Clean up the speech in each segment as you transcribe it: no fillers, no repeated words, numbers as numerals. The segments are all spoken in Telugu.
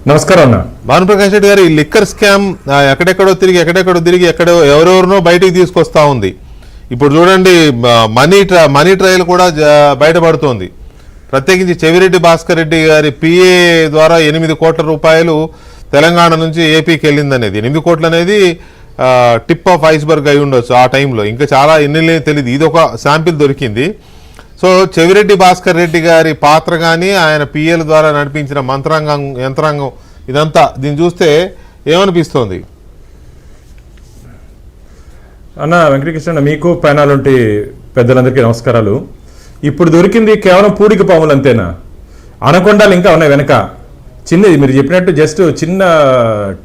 నమస్కారం అన్న. భానుప్రకాష్ రెడ్డి గారు, ఈ లిక్కర్ స్కామ్ ఎక్కడెక్కడో తిరిగి ఎక్కడో ఎవరెవరినో బయటికి తీసుకొస్తా ఉంది. ఇప్పుడు చూడండి, మనీ ట్రయల్ కూడా బయటపడుతోంది. ప్రత్యేకించి చెవిరెడ్డి భాస్కర్ రెడ్డి గారి పిఏ ద్వారా 8 కోట్ల రూపాయలు తెలంగాణ నుంచి ఏపీకి వెళ్ళిందనేది. 8 కోట్లు అనేది టిప్ ఆఫ్ ఐస్బర్గ్ అయి ఉండొచ్చు ఆ టైంలో, ఇంకా చాలా ఎన్ని తెలియదు. ఇది ఒక శాంపిల్ దొరికింది. సో చెవిరెడ్డి భాస్కర్ రెడ్డి గారి పాత్ర కానీ ఆయన పిఏల ద్వారా నడిపించిన యంత్రాంగం ఇదంతా దీన్ని చూస్తే ఏమనిపిస్తోంది అన్న? వెంకటకృష్ణ, మీకు ప్యానల్ ఉంటే పెద్దలందరికీ నమస్కారాలు. ఇప్పుడు దొరికింది కేవలం పూడికి పాములు అంతేనా? అనకొండాలు ఇంకా ఉన్నాయి వెనక. చిన్నది మీరు చెప్పినట్టు జస్ట్ చిన్న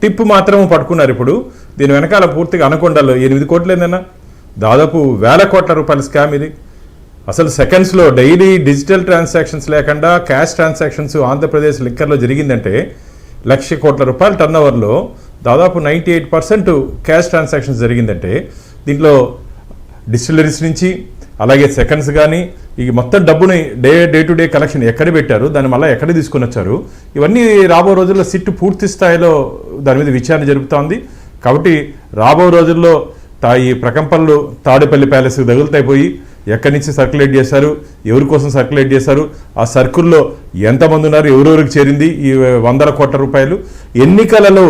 టిప్ మాత్రం పట్టుకున్నారు. ఇప్పుడు దీని వెనకాల పూర్తిగా అనకొండాలు 8 కోట్లు ఏందన్నా, దాదాపు 1000 కోట్ల రూపాయల స్కామ్ ఇది. అసలు సెకండ్స్లో డైలీ డిజిటల్ ట్రాన్సాక్షన్స్ లేకుండా క్యాష్ ట్రాన్సాక్షన్స్ ఆంధ్రప్రదేశ్ లిక్కర్లో జరిగిందంటే 1,00,000 కోట్ల రూపాయల టర్న్ ఓవర్లో దాదాపు 98% క్యాష్ ట్రాన్సాక్షన్స్ జరిగిందంటే దీంట్లో డిస్టిలరీస్ నుంచి అలాగే సెకండ్స్ కానీ ఈ మొత్తం డబ్బుని డే టు డే కలెక్షన్ ఎక్కడ పెట్టారు, దాన్ని మళ్ళీ ఎక్కడ తీసుకుని వచ్చారు, ఇవన్నీ రాబో రోజుల్లో సిట్ పూర్తి స్థాయిలో దాని మీద విచారణ జరుపుతోంది. కాబట్టి రాబో రోజుల్లో ఈ ప్రకంపనలు తాడేపల్లి ప్యాలెస్ తగులుతాయిపోయి ఎక్కడి నుంచి సర్క్యులేట్ చేశారు, ఎవరి కోసం సర్క్యులేట్ చేశారు, ఆ సర్కిల్లో ఎంతమంది ఉన్నారు, ఎవరెవరికి చేరింది ఈ 100 కోట్ల రూపాయలు. ఎన్నికలలో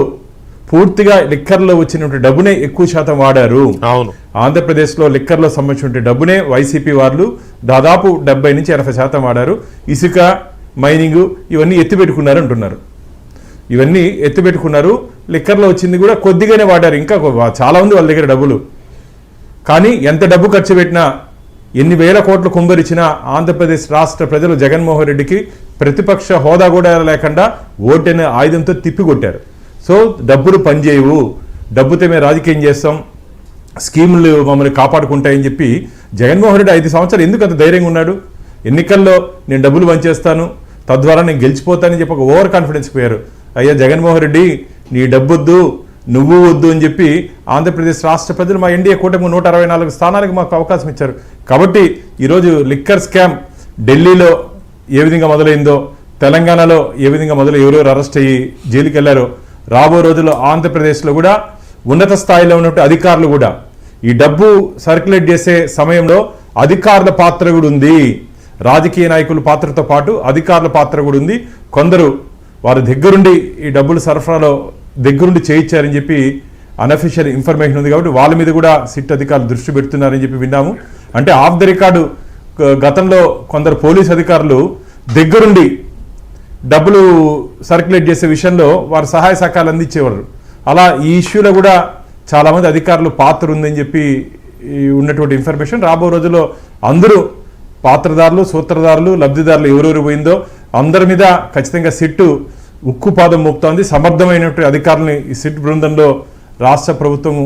పూర్తిగా లిక్కర్లో వచ్చినటువంటి డబ్బునే ఎక్కువ శాతం వాడారు. అవును, ఆంధ్రప్రదేశ్లో లిక్కర్లో సంబంధించిన డబ్బునే వైసీపీ వాళ్ళు దాదాపు 70 నుంచి 80% వాడారు. ఇసుక, మైనింగ్ ఇవన్నీ ఎత్తిపెట్టుకున్నారు అంటున్నారు. ఇవన్నీ ఎత్తిపెట్టుకున్నారు. లిక్కర్లో వచ్చింది కూడా కొద్దిగానే వాడారు. ఇంకా చాలా ఉంది వాళ్ళ దగ్గర డబ్బులు. కానీ ఎంత డబ్బు ఖర్చు పెట్టినా, ఎన్ని వేల కోట్లు కుంభరిచ్చినా ఆంధ్రప్రదేశ్ రాష్ట్ర ప్రజలు జగన్మోహన్ రెడ్డికి ప్రతిపక్ష హోదా కూడా లేకుండా ఓటనే ఆయుధంతో తిప్పికొట్టారు. సో డబ్బులు పనిచేయవు, డబ్బుతో మేము రాజకీయం చేస్తాం, స్కీములు మమ్మల్ని కాపాడుకుంటాయని చెప్పి జగన్మోహన్ రెడ్డి 5 సంవత్సరాలు ఎందుకు అంత ధైర్యంగా ఉన్నాడు? ఎన్నికల్లో నేను డబ్బులు పనిచేస్తాను, తద్వారా నేను గెలిచిపోతానని చెప్పి ఒక ఓవర్ కాన్ఫిడెన్స్ పోయారు. అయ్యా జగన్మోహన్ రెడ్డి, నీ డబ్బొద్దు, నువ్వు వద్దు అని చెప్పి ఆంధ్రప్రదేశ్ రాష్ట్ర ప్రజలు మా ఎన్డీఏ కూటమి 164 స్థానాలకు మాకు అవకాశం ఇచ్చారు. కాబట్టి ఈరోజు లిక్కర్ స్కామ్ ఢిల్లీలో ఏ విధంగా మొదలైందో, తెలంగాణలో ఏ విధంగా ఎవరెవరు అరెస్ట్ అయ్యి జైలుకి వెళ్ళారో, రాబో రోజుల్లో ఆంధ్రప్రదేశ్లో కూడా ఉన్నత స్థాయిలో ఉన్నట్టు అధికారులు కూడా ఈ డబ్బు సర్క్యులేట్ చేసే సమయంలో అధికారుల పాత్ర కూడా ఉంది. రాజకీయ నాయకుల పాత్రతో పాటు అధికారుల పాత్ర కూడా ఉంది. కొందరు వారి దగ్గరుండి ఈ డబ్బులు సరఫరాలో దగ్గరుండి చేయించారని చెప్పి అన్అఫీషియల్ ఇన్ఫర్మేషన్ ఉంది. కాబట్టి వాళ్ళ మీద కూడా సిట్ అధికారులు దృష్టి పెడుతున్నారని చెప్పి విన్నాము. అంటే ఆఫ్ ద రికార్డు గతంలో కొందరు పోలీస్ అధికారులు దగ్గరుండి డబ్బులు సర్క్యులేట్ చేసే విషయంలో వారు సహాయ సహకారాలు అందించేవారు. అలా ఈ ఇష్యూలో కూడా చాలామంది అధికారులు పాత్ర ఉందని చెప్పి ఉన్నటువంటి ఇన్ఫర్మేషన్. రాబో రోజుల్లో అందరూ పాత్రదారులు, సూత్రధారులు, లబ్ధిదారులు ఎవరెవరు పోయిందో అందరి మీద ఖచ్చితంగా సిట్టు ఉక్కు పాదం మోపుతోంది. సమర్థమైనటువంటి అధికారులని ఈ సిట్ బృందంలో రాష్ట్ర ప్రభుత్వం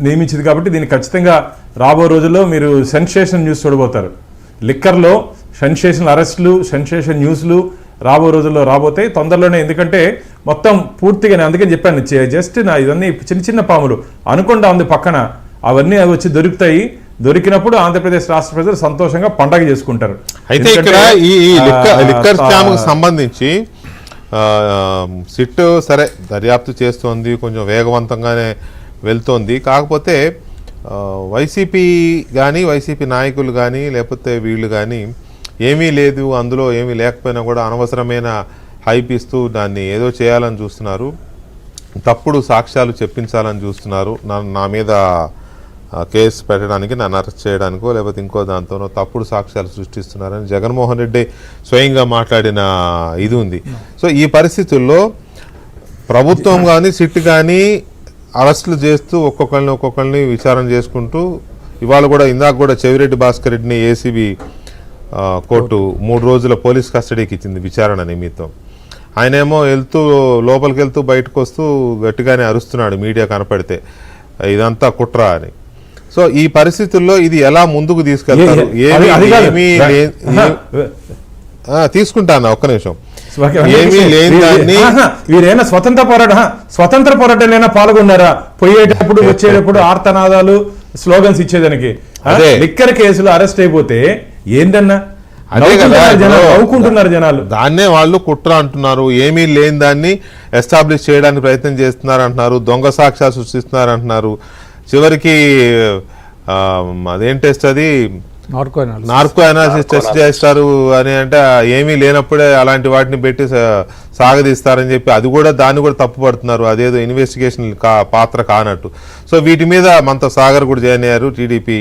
నియమించింది. కాబట్టి దీన్ని ఖచ్చితంగా రాబో రోజుల్లో మీరు సెన్సేషన్ న్యూస్ చూడబోతారు. లిక్కర్లో సెన్సేషన్ అరెస్టులు, సెన్సేషన్ న్యూస్లు రాబో రోజుల్లో రాబోతాయి తొందరలోనే. ఎందుకంటే మొత్తం పూర్తిగా నేను అందుకని చెప్పాను, జస్ట్ ఇవన్నీ చిన్న పాములు అనుకుండా ఉంది పక్కన, అవన్నీ వచ్చి దొరుకుతాయి. దొరికినప్పుడు ఆంధ్రప్రదేశ్ రాష్ట్ర ప్రజలు సంతోషంగా పండగ చేసుకుంటారు. అయితే ఇక్కడ ఈ లిక్కర్ స్కామ్ కు సంబంధించి సిట్ సరే దర్యాప్తు చేస్తోంది, కొంచెం వేగవంతంగానే వెళ్తోంది. కాకపోతే వైసీపీ కానీ, వైసీపీ నాయకులు కానీ, లేకపోతే వీళ్ళు కానీ ఏమీ లేదు, అందులో ఏమీ లేకపోయినా కూడా అనవసరమైన హైప్ ఇస్తూ దాన్ని ఏదో చేయాలని చూస్తున్నారు, తప్పుడు సాక్ష్యాలు చెప్పించాలని చూస్తున్నారు, నా మీద కేసు పెట్టడానికి, నన్ను అరెస్ట్ చేయడానికో లేకపోతే ఇంకో దాంతోనో తప్పుడు సాక్ష్యాలు సృష్టిస్తున్నారని జగన్మోహన్ రెడ్డి స్వయంగా మాట్లాడిన ఇది ఉంది. సో ఈ పరిస్థితుల్లో ప్రభుత్వం కానీ, సిట్ కానీ అరెస్టులు చేస్తూ ఒక్కొక్కరిని విచారణ చేసుకుంటూ, ఇవాళ కూడా ఇందాక కూడా చెవిరెడ్డి భాస్కర్ రెడ్డిని ఏసీబీ కోర్టు 3 రోజుల పోలీస్ కస్టడీకి ఇచ్చింది విచారణ నిమిత్తం. ఆయనేమో లోపలికి వెళ్తూ బయటకు వస్తూ గట్టిగానే అరుస్తున్నాడు మీడియా కనపడితే, ఇదంతా కుట్ర అని. సో ఈ పరిస్థితుల్లో ఇది ఎలా ముందుకు తీసుకెళ్తారు? తీసుకుంటాను ఒక్క నిమిషం. ఏమీ లేని దాన్ని వీరైనా స్వతంత్ర పోరాటంలో పాల్గొన్నారా? పోయేటప్పుడు వచ్చేటప్పుడు ఆర్తనాదాలు, స్లోగన్స్ ఇచ్చేదానికి. లిక్కర్ కేసులో అరెస్ట్ అయిపోతే ఏందన్నా అదే కదా నవ్వుకుంటున్నారు జనాలు. దాన్నే వాళ్ళు కుట్ర అంటున్నారు. ఏమీ లేని దాన్ని ఎస్టాబ్లిష్ చేయడానికి ప్రయత్నం చేస్తున్నారు అంటున్నారు. దొంగ సాక్ష్యాలు సృష్టిస్తున్నారు అంటున్నారు. చివరికి అదేం టెస్ట్ అది నార్కో అనాలిసిస్ టెస్ట్ చేస్తారు అని అంటే ఏమీ లేనప్పుడే అలాంటి వాటిని పెట్టి సాగదీస్తారని చెప్పి అది కూడా దాన్ని కూడా తప్పు పడుతున్నారు. అదేదో ఇన్వెస్టిగేషన్ పాత్ర కానట్టు. సో వీటి మీద మనతో సాగర్ కూడా జాయిన్ అయ్యారు, టీడీపీ